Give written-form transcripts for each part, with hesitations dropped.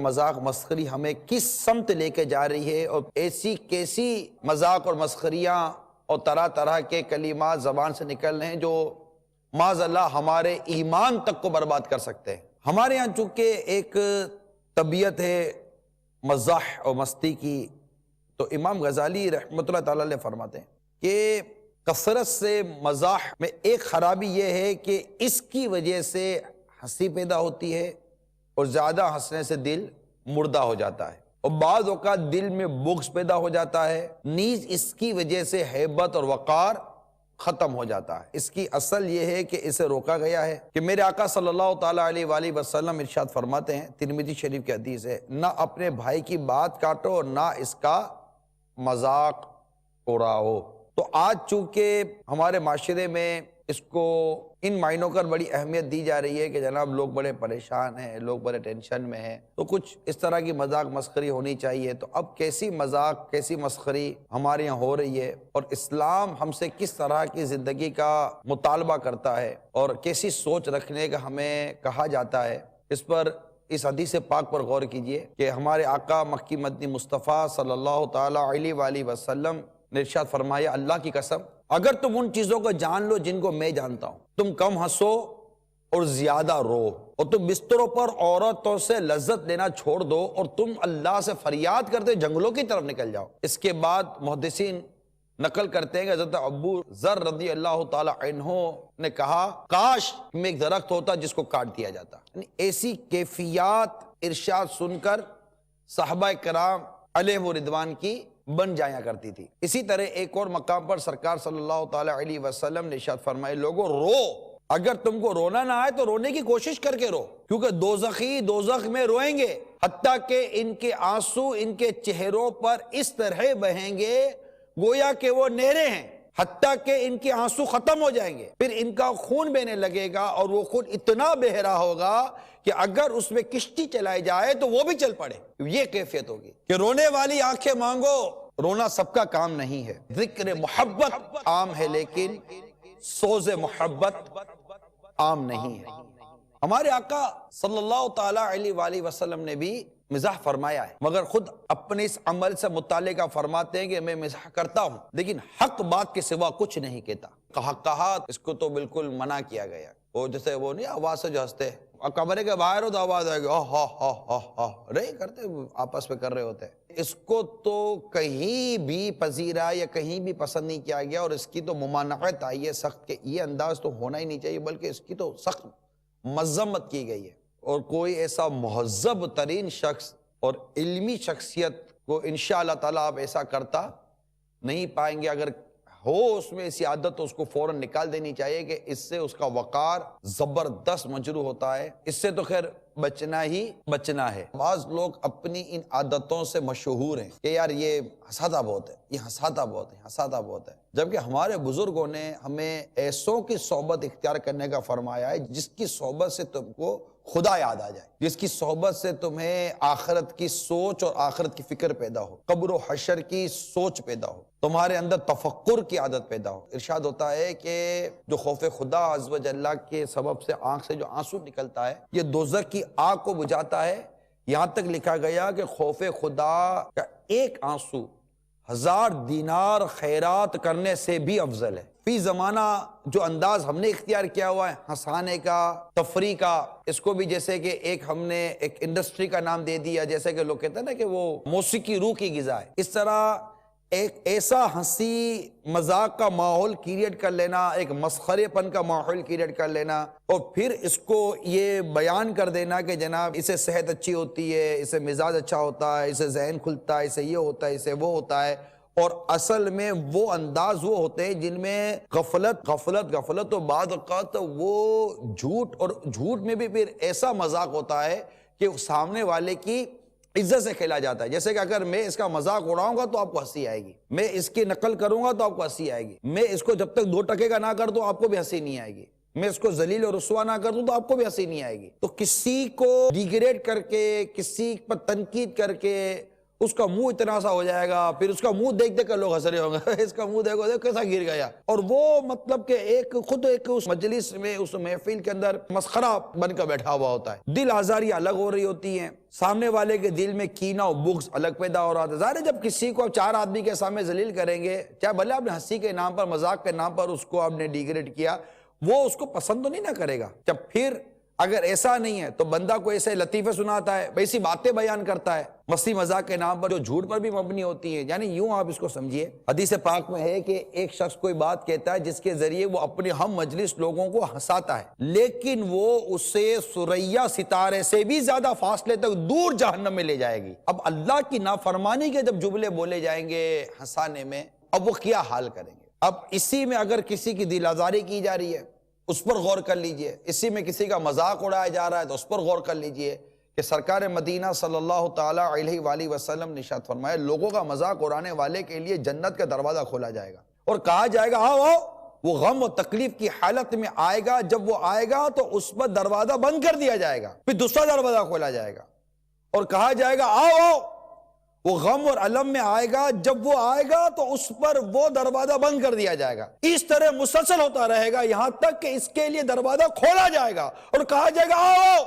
مذاق مسخری ہمیں کس سمت لے کے جا رہی ہے، اور ایسی کیسی مذاق اور مسخریاں اور طرح طرح کے کلمات زبان سے نکل رہے ہیں جو معاذ اللہ ہمارے ایمان تک کو برباد کر سکتے ہیں۔ ہمارے یہاں چونکہ ایک طبیعت ہے مزاح اور مستی کی، تو امام غزالی رحمۃ اللہ تعالی علیہ فرماتے ہیں کہ کثرت سے مزاح میں ایک خرابی یہ ہے کہ اس کی وجہ سے ہنسی پیدا ہوتی ہے، اور زیادہ ہنسنے سے دل مردہ ہو جاتا ہے، اور بعض اوقات دل میں بغض پیدا ہو جاتا ہے، نیز اس کی وجہ سے ہیبت اور وقار ختم ہو جاتا ہے۔ اس کی اصل یہ ہے کہ اسے روکا گیا ہے کہ میرے آقا صلی اللہ تعالیٰ علیہ وآلہ وسلم ارشاد فرماتے ہیں، ترمذی شریف کی حدیث ہے، نہ اپنے بھائی کی بات کاٹو اور نہ اس کا مذاق اڑاؤ۔ تو آج چونکہ ہمارے معاشرے میں اس کو ان معنوں پر بڑی اہمیت دی جا رہی ہے کہ جناب لوگ بڑے پریشان ہیں، لوگ بڑے ٹینشن میں ہیں، تو کچھ اس طرح کی مذاق مسخری ہونی چاہیے۔ تو اب کیسی مذاق کیسی مسخری ہمارے یہاں ہو رہی ہے، اور اسلام ہم سے کس طرح کی زندگی کا مطالبہ کرتا ہے، اور کیسی سوچ رکھنے کا ہمیں کہا جاتا ہے، اس پر اس حدیث پاک پر غور کیجئے کہ ہمارے آقا مکی مدنی مصطفیٰ صلی اللہ تعالیٰ علیہ وآلہ وسلم نے ارشاد فرمایا، اللہ کی قسم اگر تم ان چیزوں کو جان لو جن کو میں جانتا ہوں، تم کم ہنسو اور زیادہ رو، اور تم بستروں پر عورتوں سے لذت لینا چھوڑ دو، اور تم اللہ سے فریاد کرتے جنگلوں کی طرف نکل جاؤ۔ اس کے بعد محدثین نقل کرتے ہیں کہ حضرت ابو ذر رضی اللہ تعالی عنہ نے کہا، کاش میں ایک درخت ہوتا جس کو کاٹ دیا جاتا۔ یعنی ایسی کیفیات ارشاد سن کر صحابہ کرام علیہ رضوان کی بن جایا کرتی تھی۔ اسی طرح ایک اور مقام پر سرکار صلی اللہ تعالی علیہ وسلم نے ارشاد فرمائے، لوگوں رو، اگر تم کو رونا نہ آئے تو رونے کی کوشش کر کے رو، کیونکہ دوزخی دوزخ میں روئیں گے، حتیٰ کہ ان کے آنسو ان کے چہروں پر اس طرح بہیں گے گویا کہ وہ نہریں ہیں، حتیٰ کہ ان کے آنسو ختم ہو جائیں گے، پھر ان کا خون بہنے لگے گا، اور وہ خون اتنا بہ رہا ہوگا کہ اگر اس میں کشتی چلائی جائے تو وہ بھی چل پڑے۔ یہ کیفیت ہوگی کہ رونے والی آنکھیں مانگو، رونا سب کا کام نہیں ہے، ذکر محبت عام ہے لیکن سوز محبت عام نہیں ہے۔ ہمارے آقا صلی اللہ تعالی علیہ وآلہ وسلم نے بھی مزاح فرمایا ہے، مگر خود اپنے اس عمل سے متعلقہ فرماتے ہیں کہ میں مزاح کرتا ہوں لیکن حق بات کے سوا کچھ نہیں کہتا۔ کہا اس کو تو بالکل منع کیا گیا، وہ جیسے وہ نہیں آواز سے جو ہنستے ہیں، کمرے کے باہر ہو تو آواز آئے گی نہیں کرتے، آپس میں کر رہے ہوتے ہیں، اس کو تو کہیں بھی پذیرا یا کہیں بھی پسند نہیں کیا گیا، اور اس کی تو ممانعت آئی ہے سخت کہ یہ انداز تو ہونا ہی نہیں چاہیے، بلکہ اس کی تو سخت مذمت کی گئی ہے۔ اور کوئی ایسا مہذب ترین شخص اور علمی شخصیت کو انشاءاللہ تعالیٰ آپ ایسا کرتا نہیں پائیں گے۔ اگر ہو اس میں ایسی عادت تو اس کو فوراً نکال دینی چاہیے کہ اس سے اس کا وقار زبردست مجروح ہوتا ہے، اس سے تو خیر بچنا ہی بچنا ہے۔ بعض لوگ اپنی ان عادتوں سے مشہور ہیں کہ یار یہ ہنساتا بہت ہے، یہ ہنساتا بہت ہے، ہنساتا بہت ہے، جبکہ ہمارے بزرگوں نے ہمیں ایسوں کی صحبت اختیار کرنے کا فرمایا ہے جس کی صحبت سے تم کو خدا یاد آ جائے، جس کی صحبت سے تمہیں آخرت کی سوچ اور آخرت کی فکر پیدا ہو، قبر و حشر کی سوچ پیدا ہو، تمہارے اندر تفکر کی عادت پیدا ہو۔ ارشاد ہوتا ہے کہ جو خوف خدا عز و جل کے سبب سے آنکھ سے جو آنسو نکلتا ہے یہ دوزخ کی آگ کو بجھاتا ہے، یہاں تک لکھا گیا کہ خوف خدا کا ایک آنسو 1000 دینار خیرات کرنے سے بھی افضل ہے۔ فی زمانہ جو انداز ہم نے اختیار کیا ہوا ہے ہنسانے کا، تفریح کا، اس کو بھی جیسے کہ ایک ہم نے ایک انڈسٹری کا نام دے دیا، جیسے کہ لوگ کہتے ہیں نا کہ وہ موسیقی روح کی غذا ہے، اس طرح ایک ایسا ہنسی مذاق کا ماحول کریٹ کر لینا، ایک مسخرے پن کا ماحول کریٹ کر لینا، اور پھر اس کو یہ بیان کر دینا کہ جناب اسے صحت اچھی ہوتی ہے، اسے مزاج اچھا ہوتا ہے، اسے ذہن کھلتا ہے، اسے یہ ہوتا ہے، اسے وہ ہوتا ہے، اور اصل میں وہ انداز وہ ہوتے ہیں جن میں غفلت اور بعض اوقات وہ جھوٹ، اور جھوٹ میں بھی پھر ایسا مذاق ہوتا ہے کہ سامنے والے کی عزت سے کھیلا جاتا ہے۔ جیسے کہ اگر میں اس کا مذاق اڑاؤں گا تو آپ کو ہنسی آئے گی، میں اس کی نقل کروں گا تو آپ کو ہنسی آئے گی، میں اس کو جب تک 2 ٹکے کا نہ کر دوں آپ کو بھی ہنسی نہیں آئے گی، میں اس کو ذلیل اور رسوا نہ کر دوں تو آپ کو بھی ہنسی نہیں آئے گی۔ تو کسی کو ڈیگریڈ کر کے، کسی پر تنقید کر کے اس کا منہ اتنا سا ہو جائے گا، پھر اس کا منہ دیکھ دیکھ کر لوگ ہنس رہے ہوں گے اس کا منہ دیکھو دیکھو کیسا گر گیا، اور وہ مطلب کہ خود اس مجلس میں اس محفل کے اندر مسخرہ بن کر بیٹھا ہوا ہوتا ہے، دل آزاری الگ ہو رہی ہوتی ہیں، سامنے والے کے دل میں کینہ و بغض الگ پیدا ہو رہا تھا۔ ظاہر ہے جب کسی کو آپ 4 آدمی کے سامنے ذلیل کریں گے، چاہے بھلے آپ نے ہنسی کے نام پر، مذاق کے نام پر اس کو آپ نے ڈیگریڈ کیا، وہ اس کو پسند تو نہیں نہ کرے گا۔ جب پھر اگر ایسا نہیں ہے تو بندہ کو ایسے لطیفے سناتا ہے، ایسی باتیں بیان کرتا ہے مستی مذاق کے نام پر جو جھوٹ پر بھی مبنی ہوتی ہیں، یعنی یوں آپ اس کو سمجھیے، حدیث پاک میں ہے کہ ایک شخص کوئی بات کہتا ہے جس کے ذریعے وہ اپنے ہم مجلس لوگوں کو ہنساتا ہے، لیکن وہ اسے ثریا ستارے سے بھی زیادہ فاصلے تک دور جہنم میں لے جائے گی۔ اب اللہ کی نافرمانی کے جب جملے بولے جائیں گے ہنسانے میں، اب وہ کیا حال کریں گے؟ اب اسی میں اگر کسی کی دل آزاری کی جا رہی ہے، اس پر غور کر لیجئے، اسی میں کسی کا مذاق اڑایا جا رہا ہے تو اس پر غور کر لیجئے کہ سرکار مدینہ صلی اللہ تعالی علیہ وآلہ وسلم نے ارشاد فرمایا لوگوں کا مذاق اڑانے والے کے لیے جنت کا دروازہ کھولا جائے گا اور کہا جائے گا آؤ آؤ، وہ غم و تکلیف کی حالت میں آئے گا، جب وہ آئے گا تو اس پر دروازہ بند کر دیا جائے گا، پھر دوسرا دروازہ کھولا جائے گا اور کہا جائے گا آؤ آؤ، وہ غم اور علم میں آئے گا، جب وہ آئے گا تو اس پر وہ دروازہ بند کر دیا جائے گا۔ اس طرح مسلسل ہوتا رہے گا یہاں تک کہ اس کے لیے دروازہ کھولا جائے گا اور کہا جائے گا آؤ آؤ،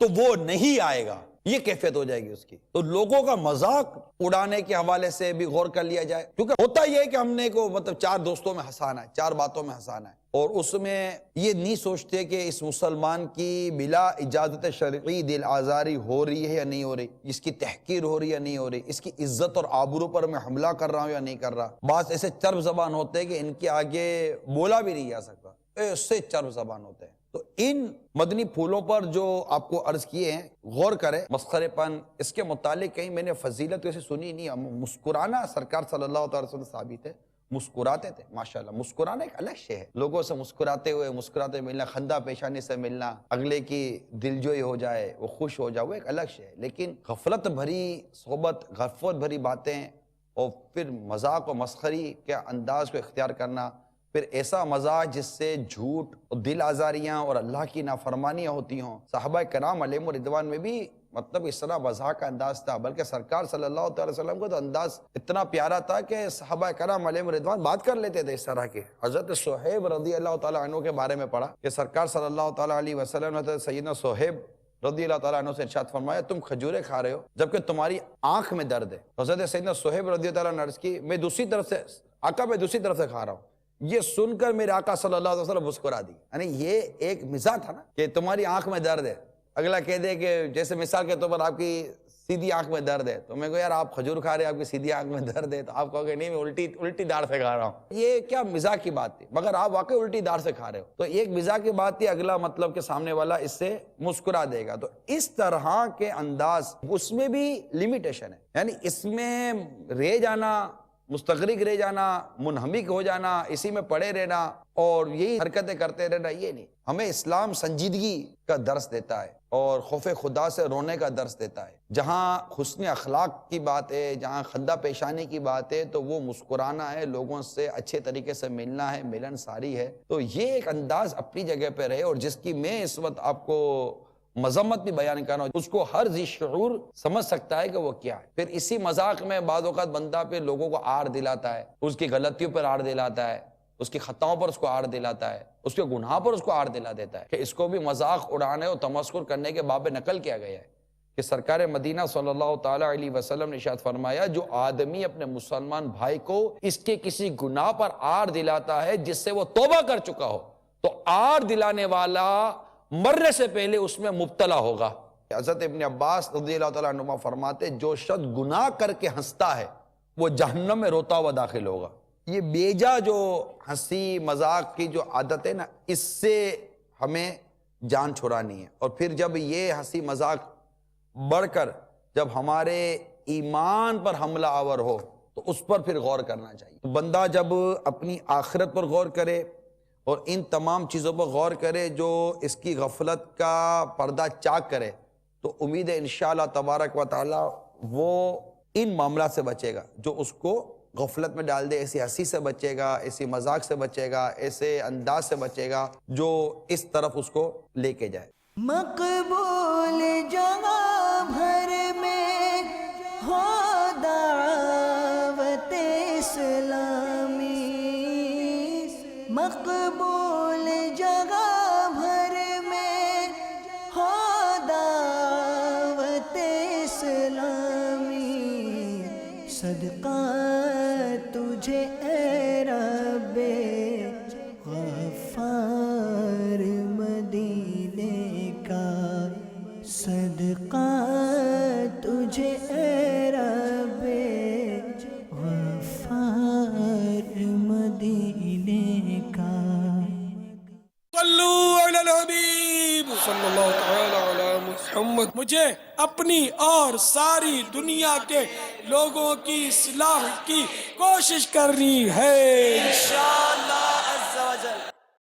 تو وہ نہیں آئے گا، یہ کیفیت ہو جائے گی اس کی۔ تو لوگوں کا مذاق اڑانے کے حوالے سے بھی غور کر لیا جائے، کیونکہ ہوتا یہ ہے کہ ہم نے کو مطلب 4 دوستوں میں ہنسانا ہے، 4 باتوں میں ہنسانا ہے، اور اس میں یہ نہیں سوچتے کہ اس مسلمان کی بلا اجازت شرعی دل آزاری ہو رہی ہے یا نہیں ہو رہی، اس کی تحقیر ہو رہی ہے یا نہیں ہو رہی، اس کی عزت اور آبرو پر میں حملہ کر رہا ہوں یا نہیں کر رہا۔ بعض ایسے چرب زبان ہوتے ہیں کہ ان کے آگے بولا بھی نہیں جا سکتا، ایسے چرب زبان ہوتے ہیں۔ تو ان مدنی پھولوں پر جو آپ کو عرض کیے ہیں غور کریں، مسخرے پن، اس کے متعلق کہیں میں نے فضیلت ویسے سنی نہیں۔ مسکرانا سرکار صلی اللہ علیہ وسلم ثابت ہے، مسکراتے تھے ماشاءاللہ۔ مسکرانا ایک الگ شے ہے، لوگوں سے مسکراتے ملنا، خندہ پیشانی سے ملنا، اگلے کی دلجوئی ہو جائے، وہ خوش ہو جائے، وہ ایک الگ شے ہے۔ لیکن غفلت بھری صحبت، غفلت بھری باتیں اور پھر مذاق و مسخری کے انداز کو اختیار کرنا، پھر ایسا مزاج جس سے جھوٹ اور دل آزاریاں اور اللہ کی نافرمانیاں ہوتی ہوں۔ صحابہ کرام علیہم رضوان میں بھی مطلب اس طرح مزاح کا انداز تھا، بلکہ سرکار صلی اللہ علیہ وسلم کو تو انداز اتنا پیارا تھا کہ صحابہ کرام علیہم رضوان بات کر لیتے تھے اس طرح کے۔ حضرت صہیب رضی اللہ تعالیٰ عنہ کے بارے میں پڑھا کہ سرکار صلی اللہ تعالیٰ علیہ وسلم نے حضرت سیدنا صہیب رضی اللہ تعالیٰ عنہ سے ارشاد فرمایا تم کھجوریں کھا رہے ہو جبکہ تمہاری آنکھ میں درد ہے۔ حضرت سیدنا صہیب رضی اللہ عنہ نے عرض کی میں دوسری طرف سے آقا میں دوسری طرف سے کھا رہا ہوں۔ یہ سن کر میرے آقا صلی اللہ علیہ وسلم مسکرا دی، یعنی یہ ایک مزاح تھا نا کہ تمہاری آنکھ میں درد ہے، اگلا کہہ دے کہ جیسے مثال کے طور پر آپ کی سیدھی آنکھ میں درد ہے تو میں کہوں یار آپ کھجور کھا رہے ہیں، آپ کی سیدھی آنکھ میں درد ہے، تو آپ کہو گے نہیں میں الٹی دار سے کھا رہا ہوں۔ یہ کیا مزاح کی بات تھی، مگر آپ واقعی الٹی دار سے کھا رہے ہو، تو ایک مزاح کی بات تھی، اگلا مطلب کہ سامنے والا اس سے مسکرا دے گا۔ تو اس طرح کے انداز، اس میں بھی لمیٹیشن ہے، یعنی اس میں رہ جانا، مستغرق رہ جانا، منہمک ہو جانا، اسی میں پڑے رہنا اور یہی حرکتیں کرتے رہنا، یہ نہیں۔ ہمیں اسلام سنجیدگی کا درس دیتا ہے اور خوف خدا سے رونے کا درس دیتا ہے۔ جہاں حسن اخلاق کی بات ہے، جہاں خندہ پیشانی کی بات ہے تو وہ مسکرانا ہے، لوگوں سے اچھے طریقے سے ملنا ہے، ملن ساری ہے۔ تو یہ ایک انداز اپنی جگہ پہ رہے، اور جس کی میں اس وقت آپ کو مذمت بھی بیان کرنا، اس کو ہر ذی شعور سمجھ سکتا ہے کہ وہ کیا ہے۔ پھر اسی مذاق میں بعض اوقات بندہ پھر لوگوں کو آڑ دلاتا ہے، اس کی غلطیوں پر آڑ دلاتا ہے، اس کی خطاؤں پر اس کو آڑ دلاتا ہے، اس کے گناہ پر اس کو آڑ دلا دیتا ہے، کہ اس کو بھی مذاق اڑانے اور تمسخر کرنے کے باب نقل کیا گیا ہے کہ سرکار مدینہ صلی اللہ تعالیٰ علیہ وسلم نے ارشاد فرمایا جو آدمی اپنے مسلمان بھائی کو اس کے کسی گناہ پر آڑ دلاتا ہے جس سے وہ توبہ کر چکا ہو، تو آڑ دلانے والا مرنے سے پہلے اس میں مبتلا ہوگا۔ حضرت ابن عباس رضی اللہ تعالیٰ عنہما فرماتے جو شخص گناہ کر کے ہنستا ہے وہ جہنم میں روتا ہوا داخل ہوگا۔ یہ بیجا جو ہنسی مذاق کی جو عادت ہے نا، اس سے ہمیں جان چھڑانی ہے، اور پھر جب یہ ہنسی مذاق بڑھ کر جب ہمارے ایمان پر حملہ آور ہو تو اس پر پھر غور کرنا چاہیے۔ تو بندہ جب اپنی آخرت پر غور کرے اور ان تمام چیزوں پر غور کرے جو اس کی غفلت کا پردہ چاک کرے، تو امید ہے انشاءاللہ تبارک و تعالی وہ ان معاملات سے بچے گا جو اس کو غفلت میں ڈال دے، ایسی ہنسی سے بچے گا، ایسی مذاق سے بچے گا، ایسے انداز سے بچے گا جو اس طرف اس کو لے کے جائے۔ مقبول جگہ بھر میں ہو مقبول جگہ بھر میں ہو دعوت اسلامی، صدقہ تجھے اے رب غفار مدینے کا، صدقہ تجھے اے رب غفار مدینے کا۔ صلو علی الحبیب صلی اللہ تعالی علی محمد۔ مجھے اپنی اور ساری دنیا کے لوگوں کی اصلاح کی کوشش کرنی ہے انشاءاللہ۔